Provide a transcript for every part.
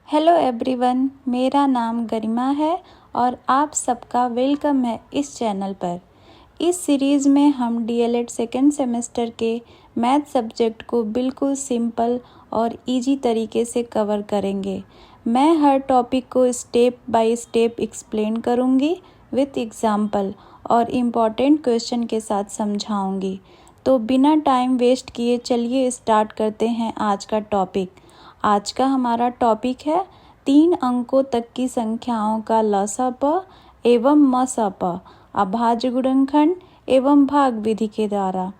Hello everyone, मेरा नाम गरिमा है और आप सबका वेलकम है इस चैनल पर। इस सीरीज़ में हम डीएलएड सेकेंड सेमेस्टर के मैथ सब्जेक्ट को बिल्कुल सिंपल और इजी तरीके से कवर करेंगे। मैं हर टॉपिक को स्टेप बाय स्टेप एक्सप्लेन करूँगी विथ एग्जाम्पल और इम्पॉर्टेंट क्वेश्चन के साथ समझाऊँगी। तो बिना टाइम वेस्ट किए चलिए स्टार्ट करते हैं आज का टॉपिक। आज का हमारा टॉपिक है 3 अंकों तक की संख्याओं का लसाप एवं मसाप अभाज्य गुणनखंड एवं भाग विधि के द्वारा।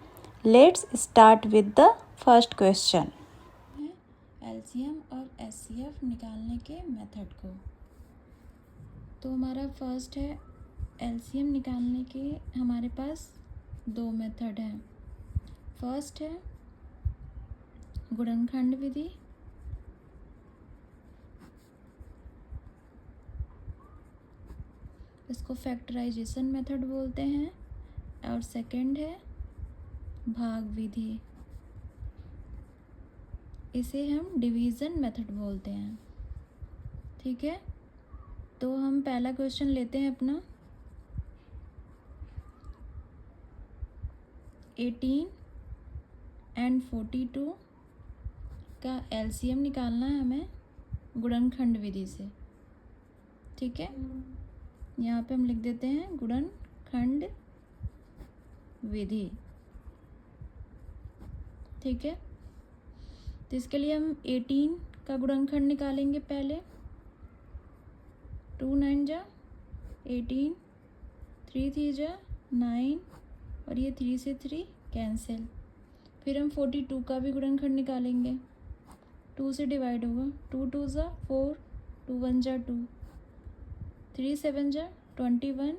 Let's start with the first question. LCM और एचसीएफ निकालने के मेथड को। तो हमारा फर्स्ट है एलसीएम निकालने के हमारे पास 2 मेथड हैं। फर्स्ट है गुणनखंड विधि, इसको फैक्टराइजेशन मेथड बोलते हैं, और सेकंड है भाग विधि, इसे हम डिवीज़न मेथड बोलते हैं। ठीक है, तो हम पहला क्वेश्चन लेते हैं अपना। 18 और 42 का एलसीएम निकालना है हमें गुणनखंड विधि से। ठीक है, यहाँ पे हम लिख देते हैं गुणनखंड विधि। ठीक है, तो इसके लिए हम 18 का गुणनखंड निकालेंगे पहले। 2 9 जा 18, 3 3 जा 9 और ये 3 से 3 कैंसिल। फिर हम 42 का भी गुणनखंड निकालेंगे। 2 से डिवाइड होगा, 2 2 जा 4, 2 1 जा 2, 3 7 जा 21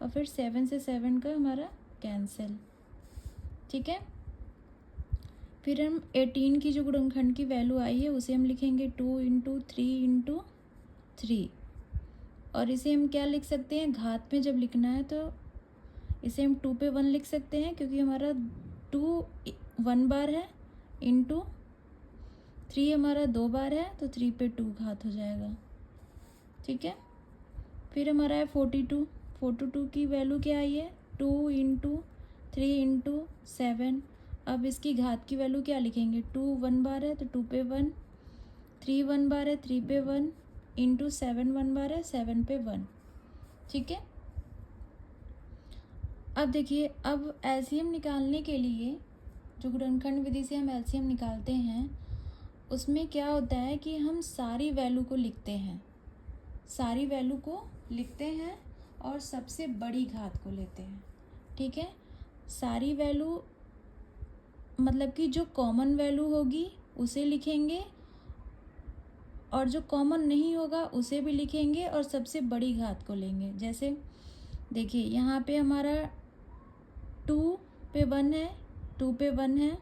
और फिर 7 से 7 का हमारा कैंसिल। ठीक है, फिर हम 18 की जो गुणनखंड की वैल्यू आई है उसे हम लिखेंगे 2 × 3 × 3, और इसे हम क्या लिख सकते हैं, घात में जब लिखना है तो इसे हम 2 पे 1 लिख सकते हैं, क्योंकि हमारा 2 1 बार है, इंटू 3 हमारा 2 बार है, तो 3 पे 2 घात हो जाएगा। ठीक है, फिर हमारा है 42 की वैल्यू क्या आई है, 2 × 3 × 7। अब इसकी घात की वैल्यू क्या लिखेंगे, 2 1 बार है तो 2 पे 1, 3 1 बार है 3 पे 1, इंटू 7 1 बार है 7 पे 1। ठीक है, अब देखिए, अब एलसीएम निकालने के लिए जो गुणनखंड विधि से हम एलसीएम निकालते हैं उसमें क्या होता है कि हम सारी वैल्यू को लिखते हैं, और सबसे बड़ी घात को लेते हैं। ठीक है, सारी वैल्यू मतलब कि जो कॉमन वैल्यू होगी उसे लिखेंगे, और जो कॉमन नहीं होगा उसे भी लिखेंगे, और सबसे बड़ी घात को लेंगे। जैसे देखिए, यहाँ पे हमारा 2 पे 1 है, 2 पे 1 है,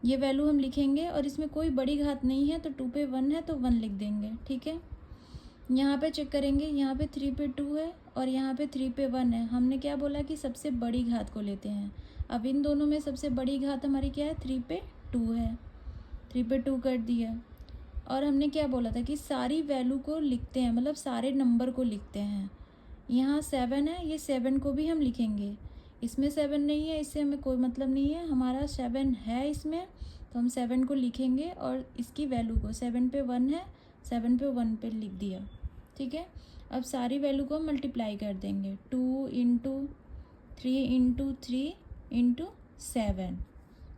ये वैल्यू हम लिखेंगे, और इसमें कोई बड़ी घात नहीं है तो 2 पे 1 है तो 1 लिख देंगे। ठीक है, यहाँ पे चेक करेंगे, यहाँ पे 3 पे 2 है और यहाँ पे 3 पे 1 है। हमने क्या बोला कि सबसे बड़ी घात को लेते हैं। अब इन दोनों में सबसे बड़ी घात हमारी क्या है, 3 पे 2 है, 3 पे 2 कर दिया। और हमने क्या बोला था कि सारी वैल्यू को लिखते हैं, मतलब सारे नंबर को लिखते हैं। यहाँ 7 है, ये 7 को भी हम लिखेंगे। इसमें 7 नहीं है, इससे हमें कोई मतलब नहीं है, हमारा 7 है इसमें, तो हम 7 को लिखेंगे, और इसकी वैल्यू को 7 पे 1 है, 7 पे 1 पे लिख दिया। ठीक है, अब सारी वैल्यू को मल्टीप्लाई कर देंगे, 2 × 3 × 3 × 7।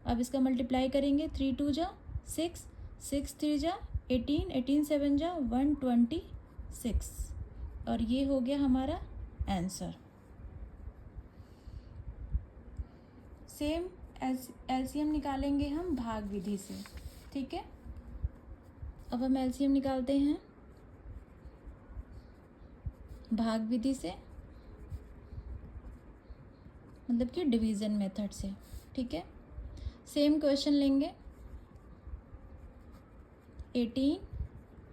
अब इसका मल्टीप्लाई करेंगे, 3 2 जा 6, 6 3 जा 18, 18 7 जा 126, और ये हो गया हमारा आंसर। सेम एलसीएम निकालेंगे हम भाग विधि से। ठीक है, अब हम एलसीएम निकालते हैं भाग विधि से, मतलब कि डिवीज़न मेथड से। ठीक है, सेम क्वेश्चन लेंगे, 18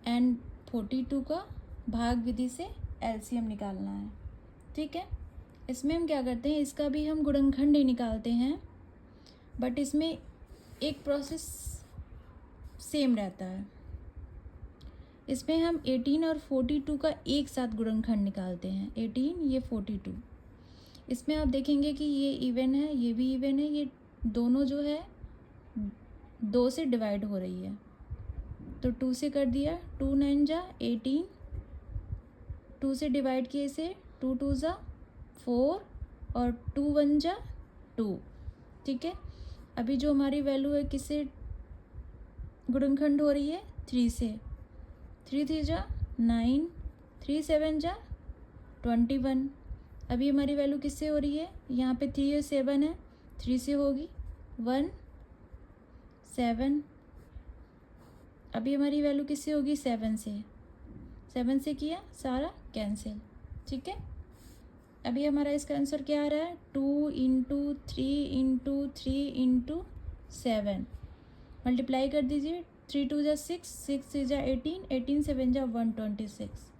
और 42 का भाग विधि से एलसीएम निकालना है। ठीक है, इसमें हम क्या करते हैं, इसका भी हम गुणनखंड ही निकालते हैं, बट इसमें एक प्रोसेस सेम रहता है। इसमें हम 18 और 42 का एक साथ गुणनखंड निकालते हैं। 18 ये 42, इसमें आप देखेंगे कि ये इवन है, ये भी इवन है, ये दोनों जो है 2 से डिवाइड हो रही है, तो 2 से कर दिया, 2 9 जा 18, 2 से डिवाइड किए इसे, 2 2 जा 4 और 2 1 जा 2। ठीक है, अभी जो हमारी वैल्यू है किससे गुणनखंड हो रही है? 3 से। 3 3 जा 9, 3 7 जा 21। अभी हमारी वैल्यू किससे हो रही है? यहाँ पे 3 और 7 है, 3 से होगी 1 7। अभी हमारी वैल्यू किससे होगी? 7 से। 7 से किया सारा कैंसिल। ठीक है, अभी हमारा इसका आंसर क्या आ रहा है? 2 × 3 × 3 × 7। मल्टीप्लाई कर दीजिए, 3 2 जा 6, 6 6 जा 18, 18 7 जा 126।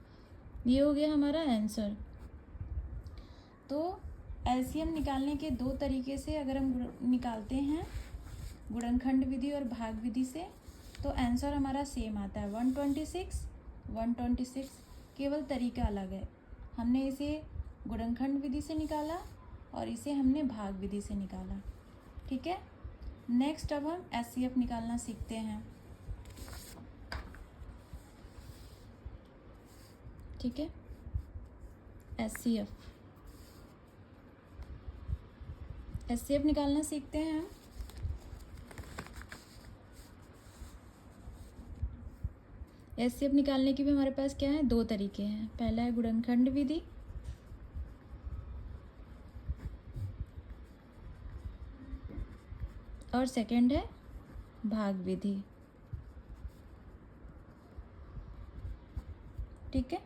ये हो गया हमारा आंसर। तो एलसीएम निकालने के दो तरीके से अगर हम निकालते हैं, गुणनखंड विधि और भाग विधि से, तो आंसर हमारा सेम आता है 126 126। केवल तरीका अलग है, हमने इसे गुणनखंड विधि से निकाला और इसे हमने भाग विधि से निकाला। ठीक है, नेक्स्ट अब हम एचसीएफ निकालना सीखते हैं। ठीक है, एचसीएफ निकालना सीखते हैं हम। एचसीएफ निकालने की भी हमारे पास क्या है? दो तरीके हैं। पहला है गुणनखंड विधि और सेकंड है भाग विधि। ठीक है,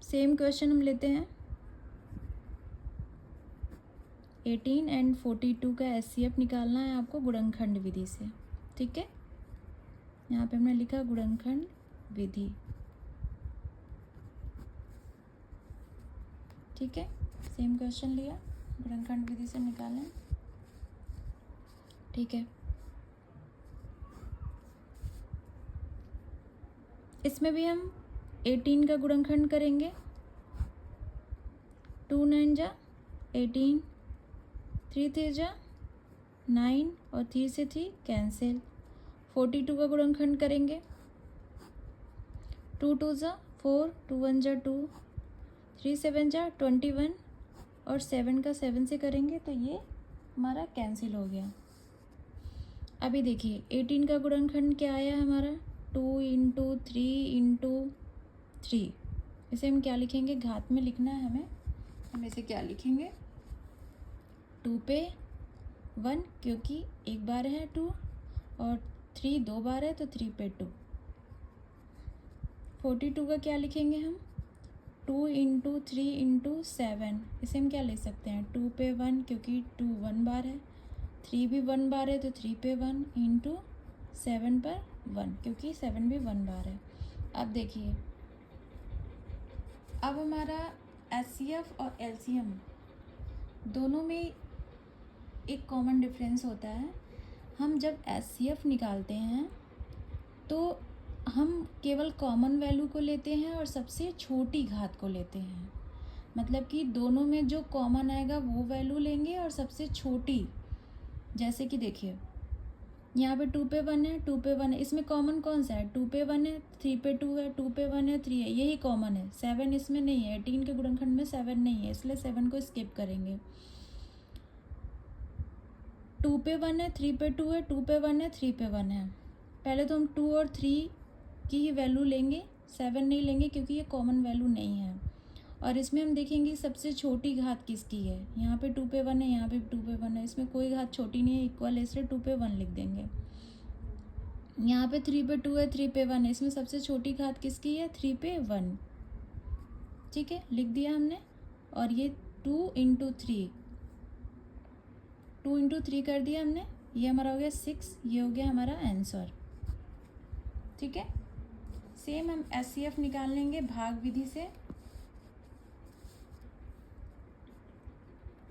सेम क्वेश्चन हम लेते हैं। 18 एंड 42 का एचसीएफ निकालना है आपको गुणनखंड विधि से। ठीक है, यहाँ पे हमने लिखा गुणनखंड विधि। ठीक है, सेम क्वेश्चन लिया, गुणनखंड विधि से निकालें। ठीक है, इसमें भी हम 18 का गुणनखंड करेंगे। 2 9 जा 18, 3 3 जा 9 और 3 से 3 कैंसिल। 42 का गुणनखंड करेंगे। 2 2 जा 4, 2 1 जा 2, 3 7 जा 21 और 7 का 7 से करेंगे तो ये हमारा कैंसिल हो गया। अभी देखिए 18 का गुणनखंड क्या आया हमारा? 2 × 3 × 3। इसे हम क्या लिखेंगे? घात में लिखना है हमें। हम इसे क्या लिखेंगे? 2 पे 1, क्योंकि एक बार है 2, और 3 2 बार है तो 3 पे 2। 42 का क्या लिखेंगे हम? 2 × 3 × 7। इसे हम क्या लिख सकते हैं? 2 पे 1, क्योंकि 2 1 बार है, 3 भी 1 बार है तो 3 पे 1 × 7 पर 1, क्योंकि 7 भी 1 बार है। अब देखिए, अब हमारा एचसीएफ और एलसीएम दोनों में एक कॉमन डिफरेंस होता है। हम जब एचसीएफ निकालते हैं तो हम केवल कॉमन वैल्यू को लेते हैं और सबसे छोटी घात को लेते हैं। मतलब कि दोनों में जो कॉमन आएगा वो वैल्यू लेंगे और सबसे छोटी, जैसे कि देखिए यहाँ पे 2 पे 1 है, 2 पे 1 है, इसमें कॉमन कौन सा है? 2 पे 1 है, 3 पे 2 है, 2 पे 1 है, 3 है, यही कॉमन है। 7 इसमें नहीं है, 18 के गुणनखंड में 7 नहीं है, इसलिए 7 को स्किप करेंगे। 2 पे 1 है, 3 पे 2 है, 2 पे 1 है, 3 पे 1 है। पहले तो हम 2 और 3 की ही वैल्यू लेंगे, 7 नहीं लेंगे क्योंकि ये कॉमन वैल्यू नहीं है। और इसमें हम देखेंगे सबसे छोटी घात किसकी है। यहाँ पे 2 पे 1 है, यहाँ पे 2 पे 1 है, इसमें कोई घात छोटी नहीं है, इक्वल है, इसलिए 2 पे 1 लिख देंगे। यहाँ पे 3 पे 2 है, 3 पे 1 है, इसमें सबसे छोटी घात किसकी है? 3 पे 1। ठीक है, लिख दिया हमने। और ये 2 × 3, 2 × 3 कर दिया हमने, ये हमारा हो गया 6, ये हो गया हमारा आंसर। ठीक है, सेम हम एचसीएफ निकाल लेंगे भाग विधि से।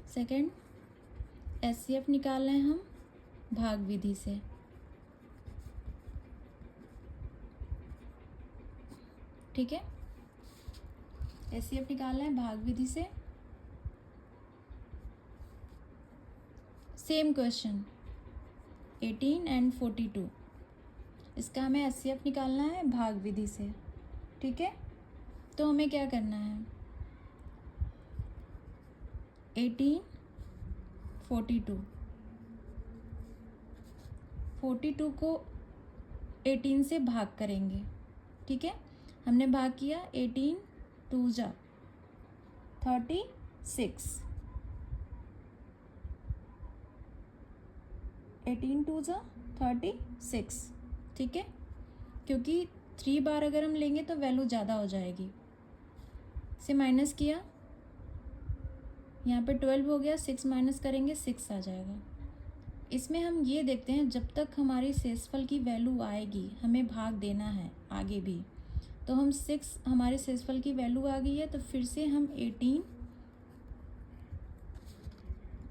सेकंड, एचसीएफ निकाल रहे हैं हम भाग विधि से। ठीक है। HCF निकालना है भाग विधि से। सेम क्वेश्चन 18 एंड 42, इसका हमें HCF निकालना है भाग विधि से, ठीक है। तो हमें क्या करना है, 18 42 को 18 से भाग करेंगे, ठीक है। हमने भाग किया, 18 2 जा 36, 18 2 जा 36, ठीक है। क्योंकि 3 बार अगर हम लेंगे तो वैल्यू ज़्यादा हो जाएगी। से माइनस किया, यहाँ पे 12 हो गया, 6 माइनस करेंगे 6 आ जाएगा। इसमें हम ये देखते हैं जब तक हमारी शेषफल की वैल्यू आएगी हमें भाग देना है आगे भी। तो हम 6, हमारे शेषफल की वैल्यू आ गई है तो फिर से हम 18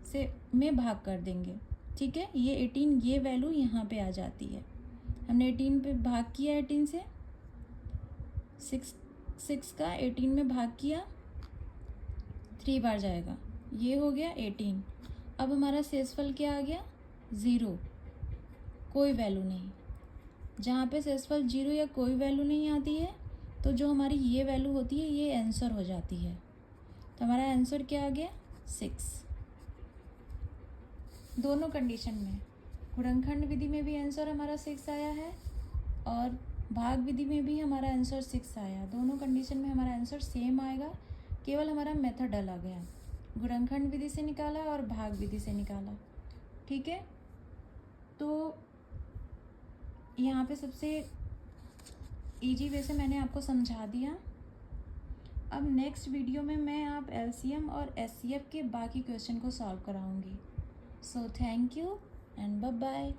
से में भाग कर देंगे, ठीक है। ये 18 ये वैल्यू यहाँ पे आ जाती है। हमने 18 पे भाग किया, 18 से 6 का 18 में भाग किया, 3 बार जाएगा, ये हो गया 18। अब हमारा शेषफल क्या आ गया, 0, कोई वैल्यू नहीं। जहाँ पे शेषफल 0 या कोई वैल्यू नहीं आती है तो जो हमारी ये वैल्यू होती है ये आंसर हो जाती है। तो हमारा आंसर क्या आ गया, 6। दोनों कंडीशन में, गुणनखंड विधि में भी आंसर हमारा 6 आया है और भाग विधि में भी हमारा आंसर 6 आया। दोनों कंडीशन में हमारा आंसर सेम आएगा, केवल हमारा मेथड अलग है। गुणनखंड विधि से निकाला और भाग विधि से निकाला, ठीक है। तो यहाँ पे सबसे इजी वे से मैंने आपको समझा दिया। अब नेक्स्ट वीडियो में मैं आप LCM और HCF के बाकी क्वेश्चन को सॉल्व कराऊंगी। So thank you and bye bye.